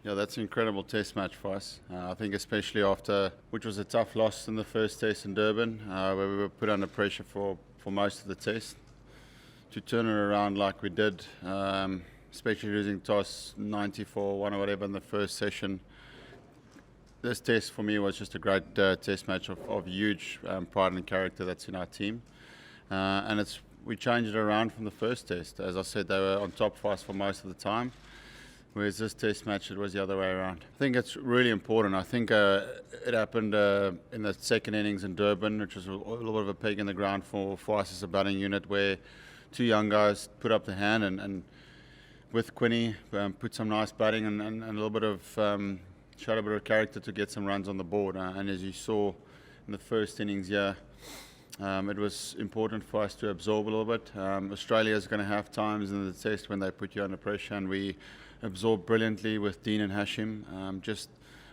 Yeah, that's an incredible test match for us. I think especially after, which was a tough loss in the first test in Durban, where we were put under pressure for most of the test. To turn it around like we did, especially losing toss 94-1 or whatever in the first session. This test for me was just a great test match of huge pride and character that's in our team. And we changed it around from the first test. As I said, they were on top for us for most of the time. Whereas this test match, it was the other way around. I think it's really important. I think it happened in the second innings in Durban, which was a little bit of a peg in the ground for us as a batting unit, where two young guys put up the hand and with Quinny put some nice batting and a little bit of showed a bit of character to get some runs on the board. And as you saw in the first innings, it was important for us to absorb a little bit. Australia is going to have times in the test when they put you under pressure, and we absorbed brilliantly with Dean and Hashim, just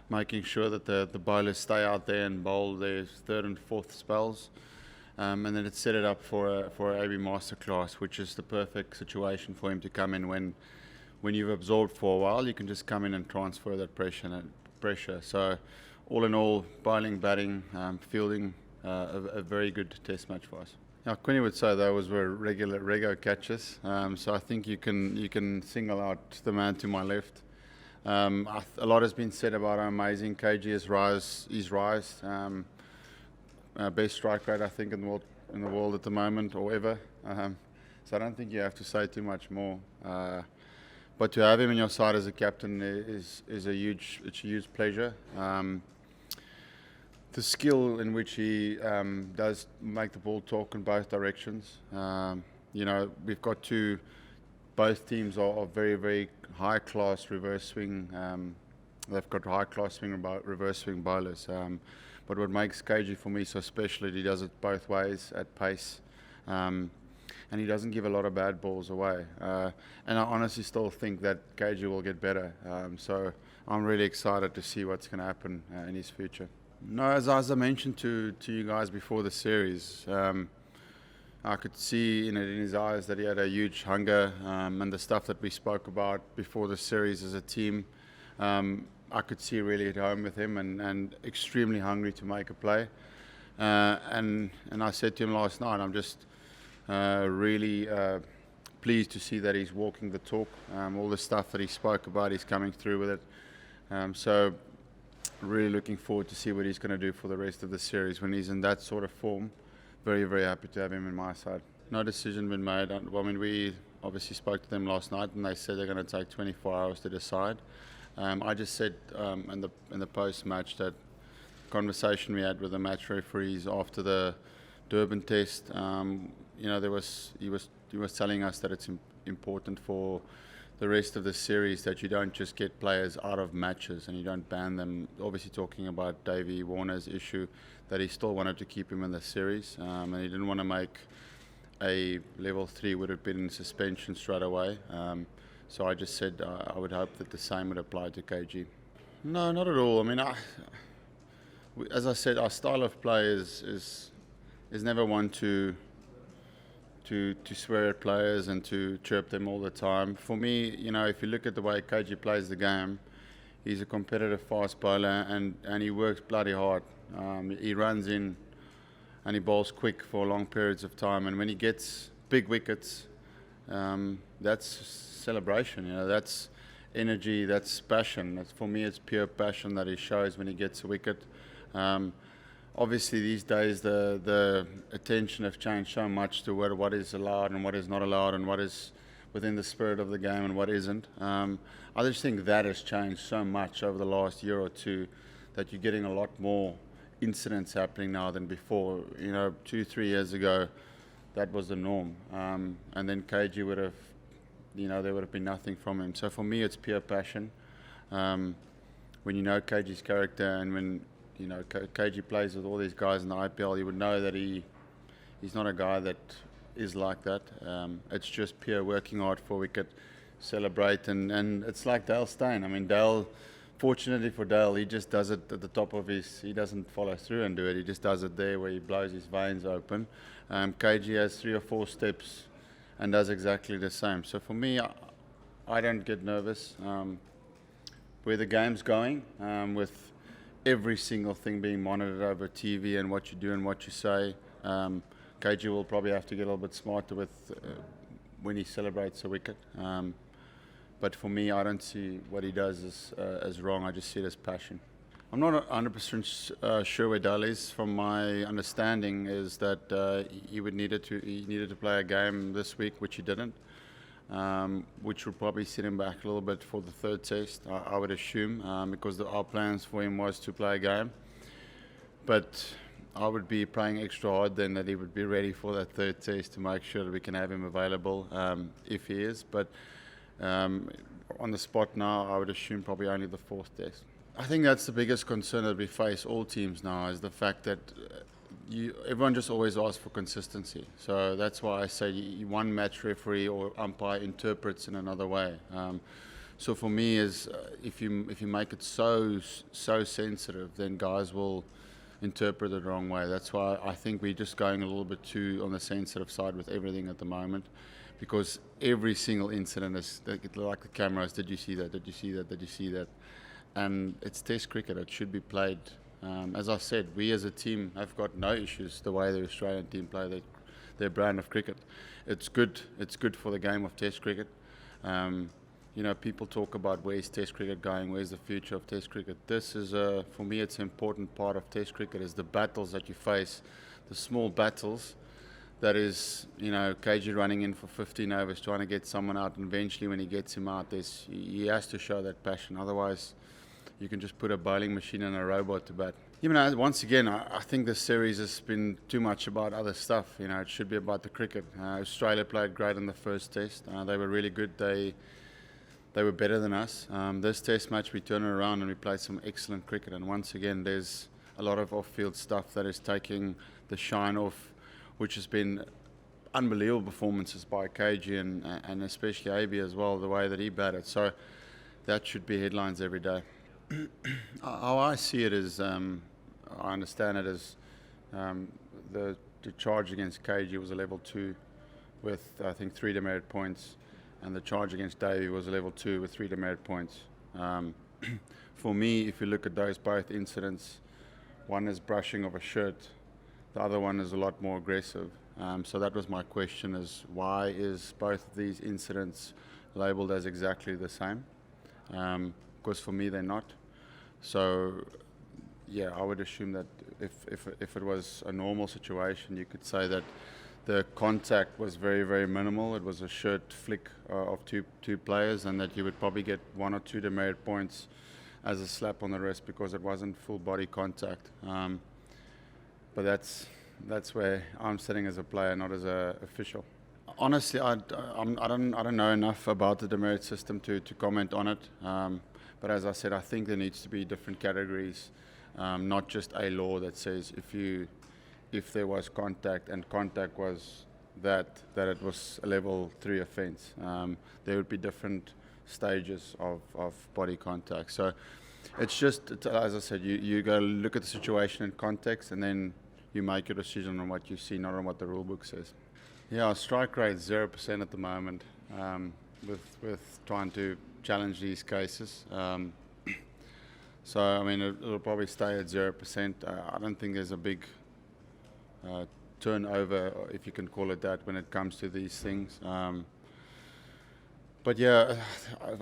making sure that the bowlers stay out there and bowl their third and fourth spells. And then it set it up for a AB masterclass, which is the perfect situation for him to come in when you've absorbed for a while. You can just come in and transfer that pressure. So all in all, bowling, batting, fielding, a very good test match for us. Yeah, Quinny would say those were regular catches. So I think you can single out the man to my left. A lot has been said about how amazing KG has rise. Best strike rate, I think, in the world at the moment, or ever. So I don't think you have to say too much more. But to have him on your side as a captain is a huge pleasure. The skill in which he does make the ball talk in both directions. We've got both teams are very, very high class reverse swing. They've got high class reverse swing bowlers. But what makes KG for me so special is he does it both ways at pace. And he doesn't give a lot of bad balls away. And I honestly still think that KG will get better. So I'm really excited to see what's going to happen in his future. No, as I mentioned to you guys before the series, I could see in his eyes that he had a huge hunger, and the stuff that we spoke about before the series as a team, I could see really at home with him and extremely hungry to make a play. And I said to him last night, I'm just really pleased to see that he's walking the talk. All the stuff that he spoke about, he's coming through with it. So really looking forward to see what he's going to do for the rest of the series when he's in that sort of form. Very, very happy to have him in my side. No decision been made. We obviously spoke to them last night, and they said they're going to take 24 hours to decide. I just said in the post-match that conversation we had with the match referees after the Durban test, he was telling us that it's important for the rest of the series that you don't just get players out of matches and you don't ban them. Obviously talking about Davey Warner's issue, that he still wanted to keep him in the series, and he didn't want to make a level 3 would have been suspension straight away. So I just said I would hope that the same would apply to KG. No, not at all. I mean, as I said, our style of play is never one to swear at players and to chirp them all the time. For me, if you look at the way KG plays the game, he's a competitive fast bowler and he works bloody hard. He runs in and he bowls quick for long periods of time. And when he gets big wickets, that's celebration. That's energy, that's passion. For me, it's pure passion that he shows when he gets a wicket. Obviously, these days the attention have changed so much to what is allowed and what is not allowed and what is within the spirit of the game and what isn't. I just think that has changed so much over the last year or two that you're getting a lot more incidents happening now than before. 2-3 years ago, that was the norm. And then KG would have, there would have been nothing from him. So for me, it's pure passion. When you know KG's character and when KG plays with all these guys in the IPL, you would know that he's not a guy that is like that. It's just pure working hard for wicket, celebrate, and it's like Dale Steyn. I mean, Dale, fortunately for Dale, he just does it at the top of he doesn't follow through and do it. He just does it there where he blows his veins open. KG has 3 or 4 steps and does exactly the same. So for me, I don't get nervous. where the game's going, with every single thing being monitored over TV and what you do and what you say. KG will probably have to get a little bit smarter with when he celebrates a wicket. But for me, I don't see what he does as wrong. I just see it as passion. I'm not 100% sure where Dale is. From my understanding, is that he needed to play a game this week, which he didn't, which will probably set him back a little bit for the third test. I would assume, because our plans for him was to play a game. But I would be praying extra hard then that he would be ready for that third test to make sure that we can have him available if he is. But on the spot now, I would assume probably only the fourth test. I think that's the biggest concern that we face, all teams now, is the fact that everyone just always asks for consistency. So that's why I say one match referee or umpire interprets in another way. So for me, is if you make it so sensitive, then guys will interpret it the wrong way. That's why I think we're just going a little bit too on the sensitive side with everything at the moment, because every single incident is like the cameras. Did you see that? Did you see that? Did you see that? And it's Test cricket. It should be played. As I said, we as a team have got no issues the way the Australian team play their brand of cricket. It's good. It's good for the game of Test cricket. People talk about where's Test cricket going, where's the future of Test cricket. This is, for me, it's an important part of Test cricket, is the battles that you face, the small battles. That is, KG running in for 15 overs, trying to get someone out, and eventually when he gets him out, he has to show that passion. Otherwise, you can just put a bowling machine and a robot to bat. Once again, I think this series has been too much about other stuff. It should be about the cricket. Australia played great in the first test. They were really good. They were better than us. This test match, we turned it around and we played some excellent cricket. And once again, there's a lot of off-field stuff that is taking the shine off, which has been unbelievable performances by KG and especially AB as well, the way that he batted. So that should be headlines every day. How I see it is, I understand it as the charge against KG was a level 2 with, I think, 3 demerit points, and the charge against Davey was a level 2 with 3 demerit points. For me, if you look at those both incidents, one is brushing of a shirt, the other one is a lot more aggressive. So that was my question, is why is both of these incidents labelled as exactly the same? Because for me, they're not. So, yeah, I would assume that if it was a normal situation, you could say that the contact was very, very minimal. It was a shirt flick of two players, and that you would probably get 1 or 2 demerit points as a slap on the wrist because it wasn't full body contact. But that's where I'm sitting as a player, not as an official. Honestly, I don't know enough about the demerit system to comment on it. But as I said, I think there needs to be different categories, not just a law that says if there was contact and contact was that it was a level 3 offence. There would be different stages of body contact. So it's just, as I said, you go look at the situation in context, and then you make your decision on what you see, not on what the rule book says. Yeah, our strike rate is 0% at the moment, with trying to challenge these cases. So, I mean, it'll probably stay at 0%. I don't think there's a big turnover, if you can call it that, when it comes to these things. But yeah,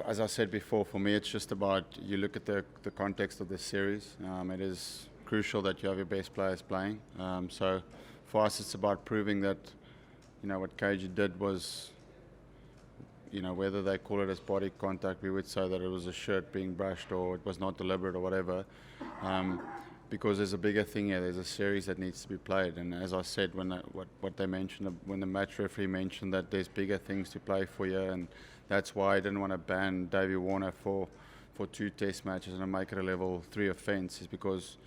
as I said before, for me, it's just about you look at the context of this series. It is crucial that you have your best players playing. So for us, it's about proving that, what KG did was, whether they call it as body contact, we would say that it was a shirt being brushed or it was not deliberate or whatever. Because there's a bigger thing here. There's a series that needs to be played. And as I said, what they mentioned, when the match referee mentioned that there's bigger things to play for you, and that's why I didn't want to ban Davey Warner for 2 test matches and make it a level 3 offence, is because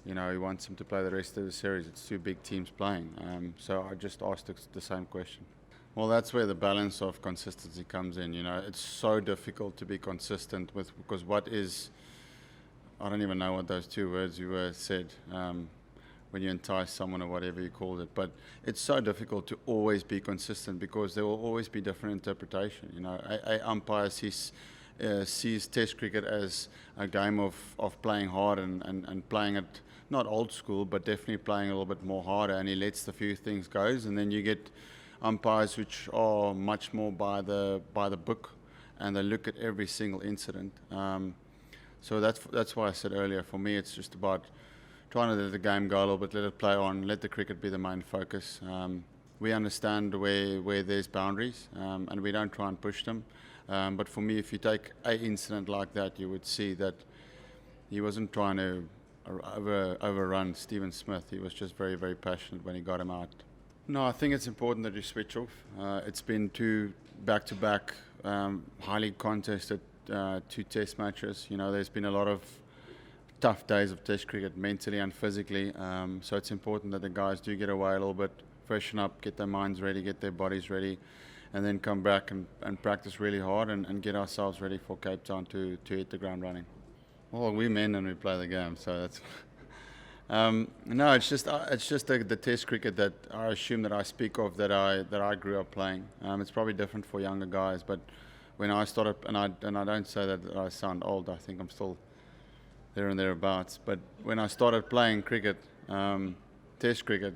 he wants him to play the rest of the series. It's 2 big teams playing. So I just asked the same question. Well, that's where the balance of consistency comes in. It's so difficult to be consistent because what is, I don't even know what those 2 words you were said, when you entice someone or whatever you called it. But it's so difficult to always be consistent because there will always be different interpretation. A umpire sees sees Test cricket as a game of playing hard and playing it not old school, but definitely playing a little bit more harder. And he lets the few things goes, and then you get umpires which are much more by the book, and they look at every single incident. So that's why I said earlier. For me, it's just about trying to let the game go a little bit, let it play on, let the cricket be the main focus. We understand where there's boundaries, and we don't try and push them. But for me, if you take an incident like that, you would see that he wasn't trying to overrun Stephen Smith. He was just very, very passionate when he got him out. No, I think it's important that you switch off. It's been two back-to-back highly contested two test matches. You know, there's been a lot of tough days of test cricket mentally and physically. So it's important that the guys do get away a little bit, freshen up, get their minds ready, get their bodies ready, and then come back and practice really hard and get ourselves ready for Cape Town to hit the ground running. Well, we men and we play the game, so that's... no, it's just the Test cricket that I assume that I speak of that I grew up playing. It's probably different for younger guys, but when I started, and I don't say that I sound old. I think I'm still there and thereabouts. But when I started playing cricket, Test cricket,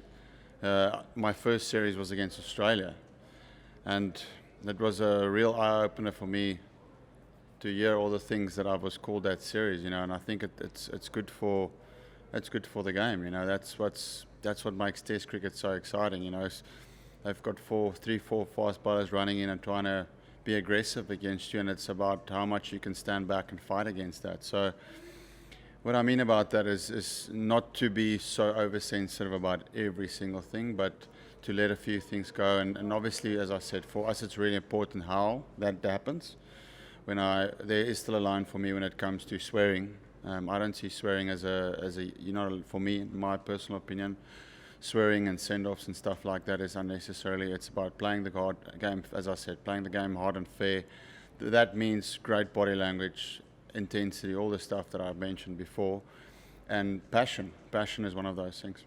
my first series was against Australia, and that was a real eye opener for me to hear all the things that I was called that series. You know, and I think it's good for. It's good for the game, you know. That's what makes Test cricket so exciting, you know. They've got 3, 4 fast bowlers running in and trying to be aggressive against you, and it's about how much you can stand back and fight against that. So, what I mean about that is not to be so oversensitive about every single thing, but to let a few things go. And obviously, as I said, for us, it's really important how that happens. There is still a line for me when it comes to swearing. I don't see swearing as a you know, for me, in my personal opinion, swearing and send-offs and stuff like that is unnecessarily. It's about playing the game, as I said, playing the game hard and fair. That means great body language, intensity, all the stuff that I've mentioned before, and passion. Passion is one of those things.